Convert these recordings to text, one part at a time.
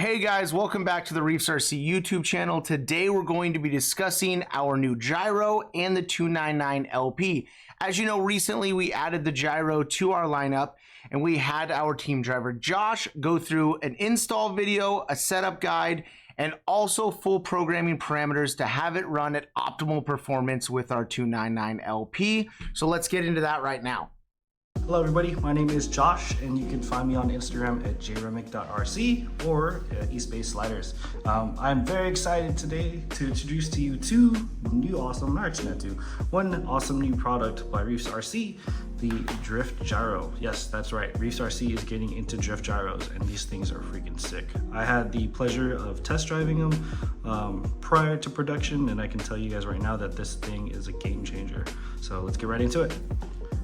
Hey guys, welcome back to the Reef'S RC YouTube channel. Today we're going to be discussing our new Gyro and the 299 LP. As you know, recently we added the Gyro to our lineup and we had our team driver Josh go through an install video, a setup guide, and also full programming parameters to have it run at optimal performance with our 299 LP. So let's get into that right now. Hello everybody, my name is Josh and you can find me on Instagram at jremick.rc or at Eastbay Sliders. I'm very excited today to introduce to you one awesome new product by Reef'S RC, the Drift Gyro. Yes, that's right, Reef'S RC is getting into drift gyros and these things are freaking sick. I had the pleasure of test driving them prior to production and I can tell you guys right now that this thing is a game changer. So let's get right into it.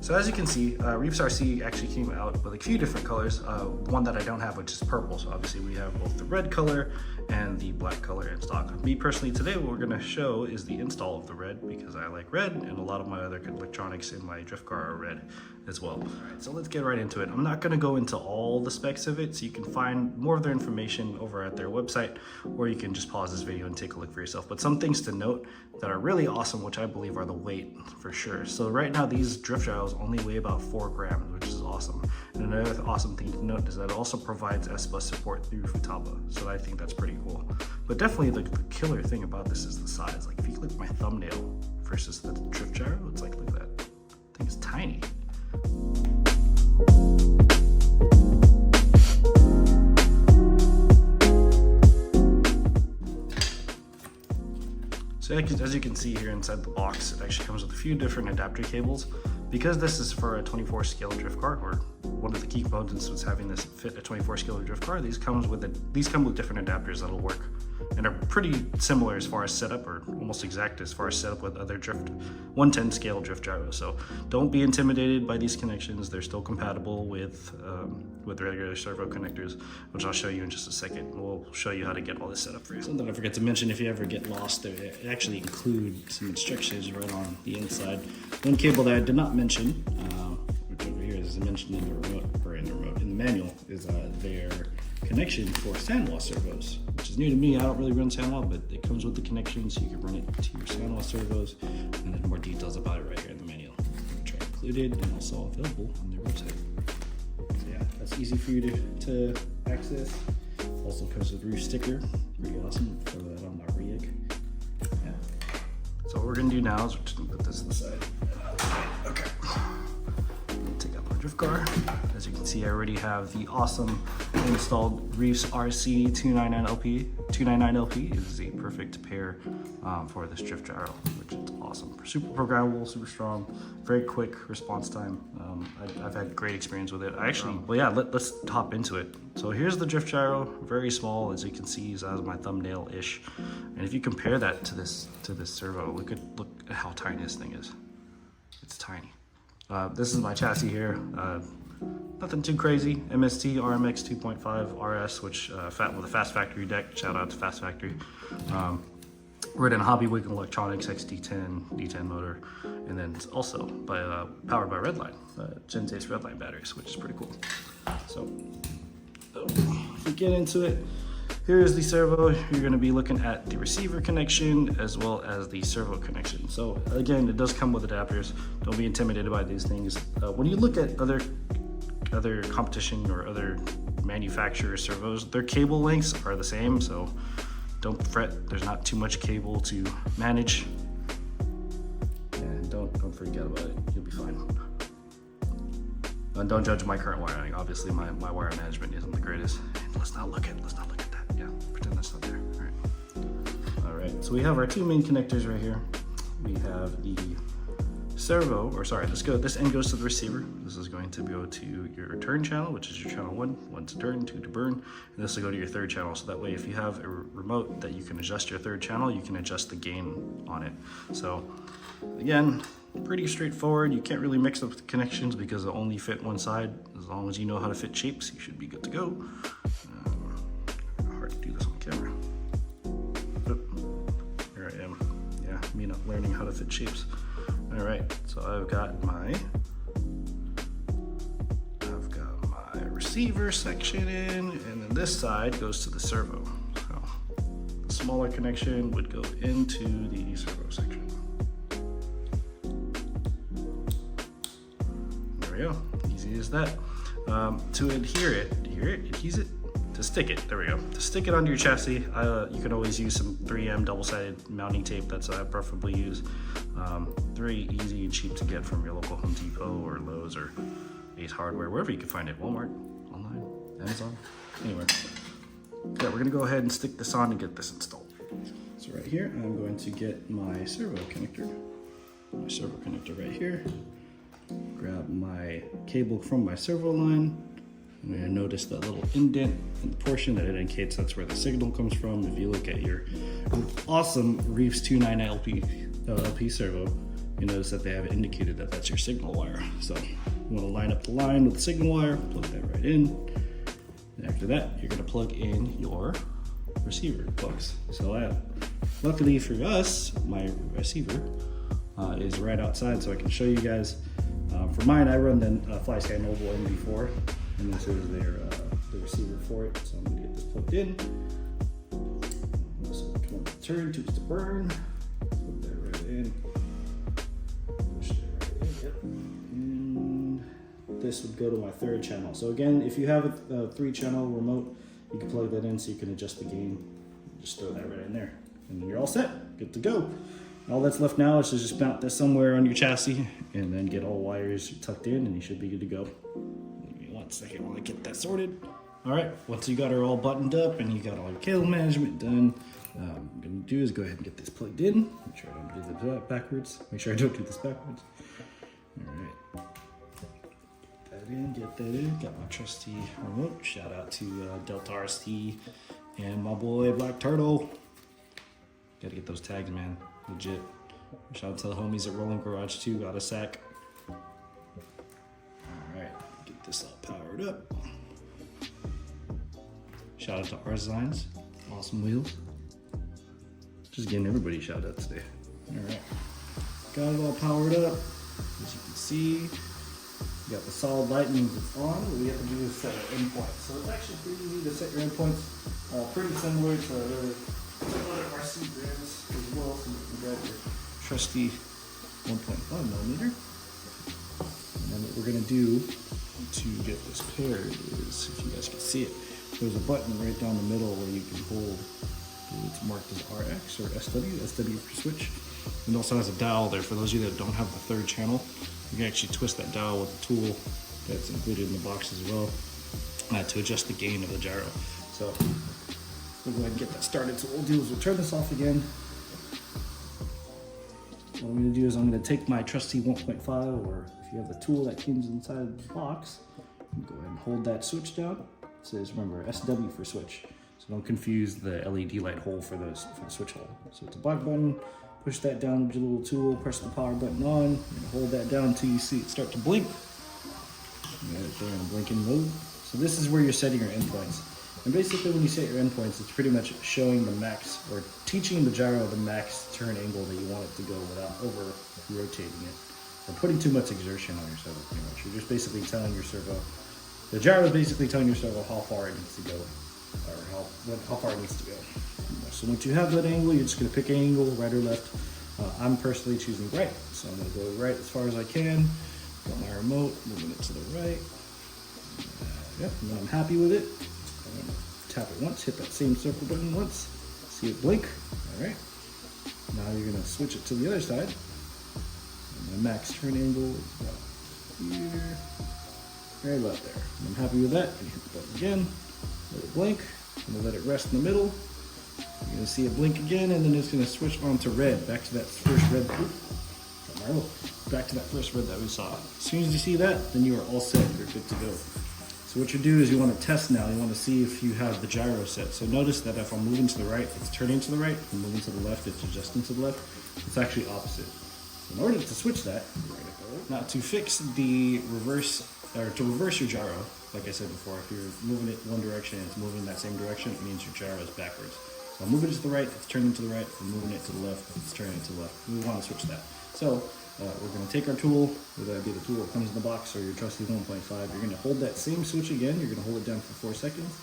So as you can see, Reef'S RC actually came out with a few different colors. One that I don't have, which is purple. So obviously we have both the red color and the black color in stock. Me personally today, what we're gonna show is the install of the red because I like red and a lot of my other electronics in my drift car are red as well. All right, so let's get right into it. I'm not gonna go into all the specs of it, so you can find more of their information over at their website, or you can just pause this video and take a look for yourself. But some things to note that are really awesome, which I believe are the weight for sure. So right now these drift gyros only weigh about 4 grams, which is awesome. And another awesome thing to note is that it also provides S-Bus support through Futaba. So I think that's pretty cool. But definitely the killer thing about this is the size. Like if you look at my thumbnail versus the drift gyro, it's like, look at that. Thing is tiny. So as you can see here inside the box, it actually comes with a few different adapter cables. Because this is for a 24 scale drift car, or one of the key components was having this fit a 24 scale drift car, these come with different adapters that'll work and are pretty similar as far as setup, or almost exact as far as setup with other 110 scale drift gyros. So don't be intimidated by these connections. They're still compatible with regular servo connectors, which I'll show you in just a second. We'll show you how to get all this set up for you. Something I forgot to mention, if you ever get lost, they actually include some instructions right on the inside. One cable that I did not mention, which over here is mentioned in the remote, or in the manual, is their connection for sandwall servos, which is new to me. I don't really run sandwall, but it comes with the connection, so you can run it to your sandwall servos, and then more details about it right here in the manual, which are included and also available on their website. So yeah, that's easy for you to access. Also comes with roof sticker, pretty awesome. Throw that on my rig. Yeah. So what we're gonna do now is we're just gonna put this to the side. Okay. Take out my drift car. As you can see, I already have the awesome installed Reef'S RC 299 LP. 299 LP is a perfect pair for this drift gyro, which is awesome. Super programmable, super strong, very quick response time. I've had great experience with it. Let's hop into it. So here's the drift gyro, very small, as you can see, as my thumbnail-ish. And if you compare that to this servo, look at how tiny this thing is. It's tiny. This is my chassis here. Nothing too crazy. MST RMX 2.5 RS, which with a Fast Factory deck. Shout out to Fast Factory. We're in Hobby Week Electronics XD10 motor, and then it's also powered by Redline, Gen 6 Redline batteries, which is pretty cool. So if we get into it, here is the servo. You're going to be looking at the receiver connection as well as the servo connection. So again, it does come with adapters. Don't be intimidated by these things. When you look at other competition or other manufacturer servos, their cable lengths are the same, so don't fret. There's not too much cable to manage, and don't forget about it. You'll be fine. And don't judge my current wiring. Obviously, my wire management isn't the greatest. Let's not look at that. Yeah, pretend that's not there. All right. So we have our two main connectors right here. We have the servo, this end goes to the receiver. This is going to go to your turn channel, which is your channel 1 to turn, 2 to burn, and this will go to your third channel. So that way, if you have a remote that you can adjust your third channel, you can adjust the gain on it. So again, pretty straightforward. You can't really mix up the connections because they only fit one side. As long as you know how to fit shapes, you should be good to go. Hard to do this on camera. Here I am. Yeah, me not learning how to fit shapes. All right, so I've got my receiver receiver section in, and then this side goes to the servo. So the smaller connection would go into the servo section. There we go, easy as that. To adhere it, adhese it? To stick it, there we go. To stick it onto your chassis, you can always use some 3M double-sided mounting tape. That's what I preferably use. Very easy and cheap to get from your local Home Depot or Lowe's or Ace Hardware, wherever you can find it, Walmart, online, Amazon, anywhere. Yeah, we're gonna go ahead and stick this on and get this installed. So right here, I'm going to get my servo connector. Right here. Grab my cable from my servo line. I'm gonna notice that little indent in the portion that it indicates that's where the signal comes from. If you look at your awesome Reef'S 29 LP servo, you notice that they have indicated that that's your signal wire. So you want to line up the line with the signal wire, plug that right in. And after that, you're going to plug in your receiver plugs. So luckily for us, my receiver is right outside, so I can show you guys. For mine, I run the FlySky Mobile MB4, and this is the receiver for it. So I'm going to get this plugged in. So come on, turn to the burn. Put that right in. Push that right in. Yep. And this would go to my third channel. So again, if you have a 3-channel remote, you can plug that in so you can adjust the gain. Just throw that right in there, and then you're all set. Good to go. All that's left now is to just mount this somewhere on your chassis and then get all wires tucked in, and you should be good to go. Give me 1 second while I get that sorted. All right, once you got her all buttoned up and you got all your cable management done, what I'm gonna do is go ahead and get this plugged in. Make sure I don't do this backwards. All right. Get that in. Got my trusty remote. Shout out to Delta RST and my boy Black Turtle. Gotta get those tags, man. Legit. Shout out to the homies at Rolling Garage 2 out of SAC. Alright, get this all powered up. Shout out to R Designs. Awesome wheels. Just getting everybody shout out today. Alright. Got it all powered up. As you can see, you got the solid light means it's on. What we have to do is set our endpoints. So it's actually pretty easy to set your endpoints. Pretty similar to other RC brands as well. So you can grab your trusty 1.5mm. And then what we're gonna do to get this paired is, if you guys can see it, there's a button right down the middle where you can hold. It's marked as RX or SW for switch. And also has a dowel there. For those of you that don't have the 3rd channel, you can actually twist that dowel with a tool that's included in the box as well to adjust the gain of the gyro. So we'll go ahead and get that started. So what we'll do is we'll turn this off again. What I'm going to do is I'm going to take my trusty 1.5, or if you have the tool that comes inside the box, go ahead and hold that switch down. It says, remember, SW for switch. So don't confuse the LED light hole for the switch hole. So it's a black button. Push that down with your little tool, press the power button on, and hold that down until you see it start to blink. You got it there in blinking mode. So this is where you're setting your endpoints. And basically when you set your endpoints, it's pretty much showing the max, or teaching the gyro the max turn angle that you want it to go without over rotating it, or putting too much exertion on your servo pretty much. You're just basically telling your servo, the gyro is basically telling your servo how far it needs to go, or how far it needs to go. So once you have that angle, you're just going to pick an angle, right or left. I'm personally choosing right, so I'm going to go right as far as I can. Got my remote, moving it to the right. Yep, and when I'm happy with it, I'm going to tap it once, hit that same circle button once, see it blink. All right. Now you're going to switch it to the other side. And my max turn angle is about here, right about there. When I'm happy with that, I hit the button again, let it blink. I'm going to let it rest in the middle. You're going to see it blink again, and then it's going to switch on to red, back to that first red. Back to that first red that we saw. As soon as you see that, then you are all set. You're good to go. So what you do is you want to test now. You want to see if you have the gyro set. So notice that if I'm moving to the right, it's turning to the right. If I'm moving to the left, it's adjusting to the left. It's actually opposite. So in order to switch that, now to fix the reverse, or to reverse your gyro, like I said before, if you're moving it one direction and it's moving that same direction, it means your gyro is backwards. So I'm moving it to the right, it's turning to the right. If I'm moving it to the left, it's turning to the left. We want to switch that. So we're going to take our tool, whether that be the tool that comes in the box or your trusty 1.5. You're going to hold that same switch again. You're going to hold it down for 4 seconds.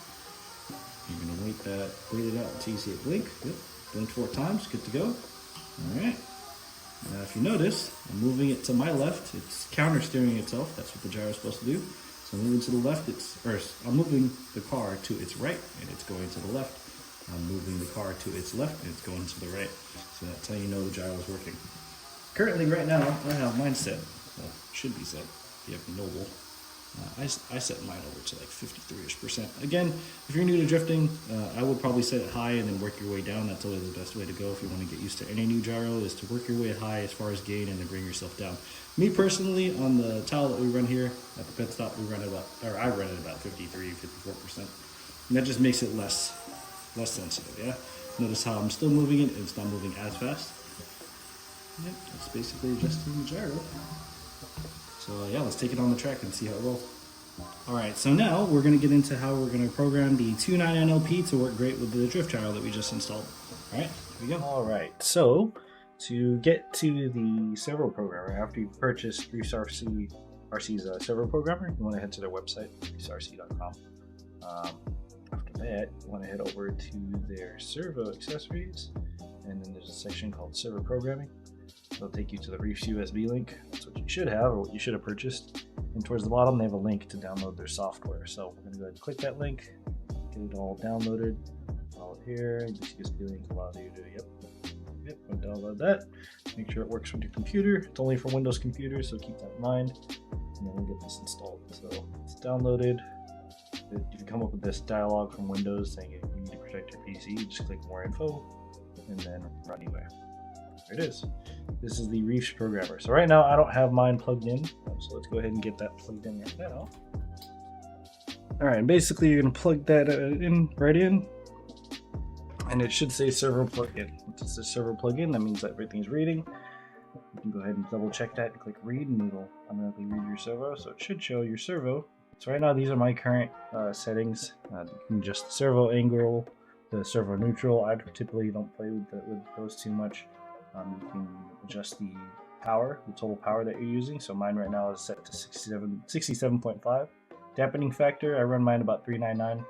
You're going to wait it out until you see it blink. Yep. Blink 4 times. Good to go. All right. Now, if you notice, I'm moving it to my left. It's counter steering itself. That's what the gyro is supposed to do. So I'm moving to the left. I'm moving the car to its right, and it's going to the left. I'm moving the car to its left, and it's going to the right. So that's how you know the gyro is working. Currently, right now, I have mine set. Well, should be set. If you have Noble. I set mine over to like 53-ish%. Again, if you're new to drifting, I would probably set it high and then work your way down. That's always the best way to go if you want to get used to any new gyro, is to work your way high as far as gain and then bring yourself down. Me personally, on the towel that we run here at the pit stop, I run it about 53, 54%. And that just makes it less sensitive, yeah? Notice how I'm still moving it, and it's not moving as fast. Yep, that's basically adjusting the gyro. So yeah, let's take it on the track and see how it rolls. Alright, so now we're going to get into how we're going to program the 299 LP to work great with the drift gyro that we just installed. Alright, here we go. Alright, so to get to the Servo programmer, after you've purchased Reef'S RC's Servo programmer, you want to head to their website, reefsrc.com. After that, you want to head over to their Servo accessories, and then there's a section called Servo programming. It'll take you to the Reef'S USB link. That's what you should have, or what you should have purchased. And towards the bottom, they have a link to download their software. So we're going to go ahead and click that link, get it all downloaded. Follow it here. This USB link allows you to, yep, download that. Make sure it works with your computer. It's only for Windows computers, so keep that in mind. And then we'll get this installed. So it's downloaded. If you come up with this dialog from Windows saying you need to protect your PC, you just click more info and then run anywhere. There it is. This is the Reef'S programmer. So right now I don't have mine plugged in, so let's go ahead and get that plugged in right now. Alright, and basically you're going to plug that right in, and it should say Servo plug-in. Once it says Servo plug-in, that means that everything's reading. You can go ahead and double check that and click read, and it'll automatically read your servo, so it should show your servo. So right now these are my current settings. You can adjust the servo angle, the servo neutral. I typically don't play with those too much. You can adjust the power, the total power that you're using. So mine right now is set to 67.5. Dampening factor, I run mine about 399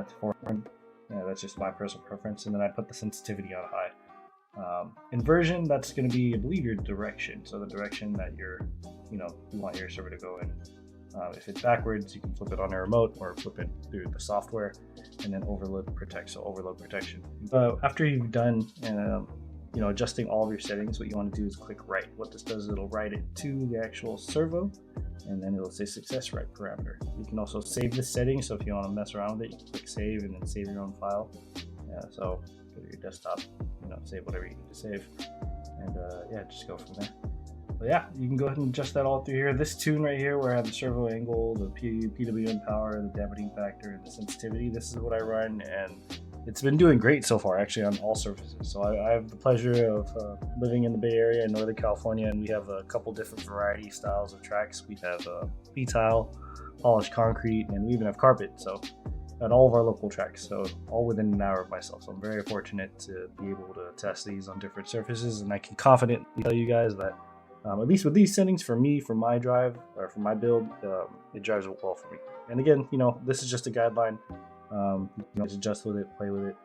to 400. Yeah, that's just my personal preference. And then I put the sensitivity on high. Inversion, that's going to be, I believe, your direction. So the direction that you want your servo to go in. If it's backwards, you can flip it on a remote or flip it through the software, and then overload protect. So overload protection. After you've done adjusting all of your settings, what you want to do is click write. What this does is it'll write it to the actual servo, and then it'll say success write parameter. You can also save this setting, so if you want to mess around with it, you can click save and then save your own file. So go to your desktop, save whatever you need to save, and just go from there. But yeah, you can go ahead and adjust that all through here. This tune right here, where I have the servo angle, the PWM power, the dampening factor, and the sensitivity, this is what I run, and it's been doing great so far, actually, on all surfaces. So I have the pleasure of living in the Bay Area in Northern California, and we have a couple different variety styles of tracks. We have P-tile, polished concrete, and we even have carpet. So at all of our local tracks, so all within an hour of myself. So I'm very fortunate to be able to test these on different surfaces, and I can confidently tell you guys that at least with these settings, for me, for my drive, or for my build, it drives well for me. And again, this is just a guideline. You can adjust with it, play with it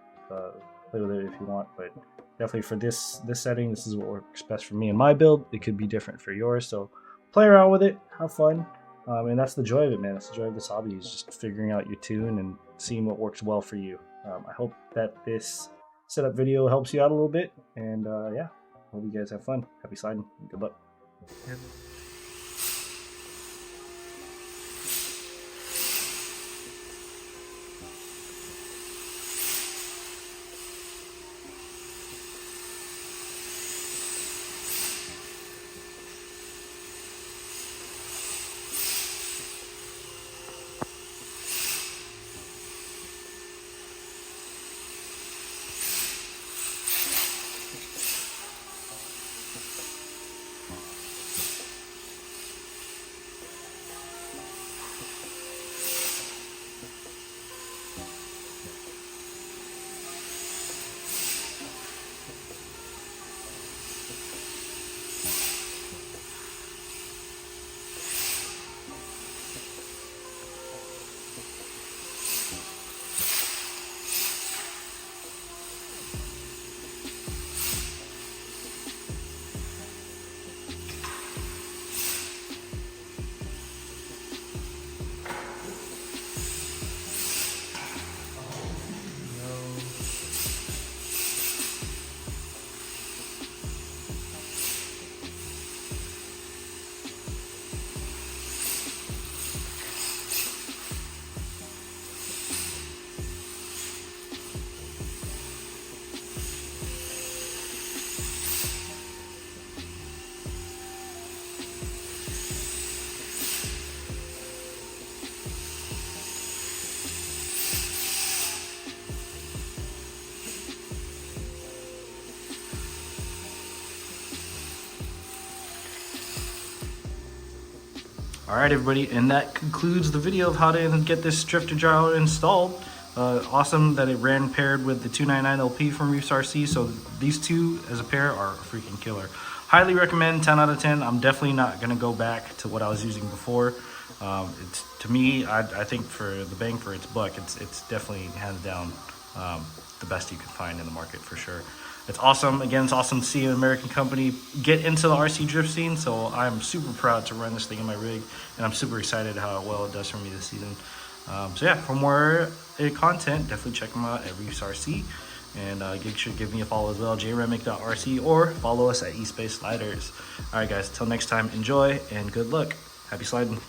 if you want, but definitely for this setting, this is what works best for me and my build. It could be different for yours, so play around with it, have fun, and that's the joy of it, man. That's the joy of this hobby, is just figuring out your tune and seeing what works well for you. I hope that this setup video helps you out a little bit, and yeah, hope you guys have fun. Happy sliding, and good luck. All right, everybody, and that concludes the video of how to get this drifter gyro installed. Awesome that it ran paired with the 299 LP from Reef'S RC. So these two as a pair are a freaking killer. Highly recommend, 10 out of 10. I'm definitely not gonna go back to what I was using before. It's, to me, I think for the bang for its buck, it's definitely hands down the best you can find in the market for sure. It's awesome. Again, it's awesome to see an American company get into the RC drift scene. So I'm super proud to run this thing in my rig, and I'm super excited how well it does for me this season. So yeah, for more content, definitely check them out at Reef'S RC, and you should give me a follow as well, jremick.rc, or follow us at Eastbay Sliders. All right, guys, till next time, enjoy and good luck. Happy sliding.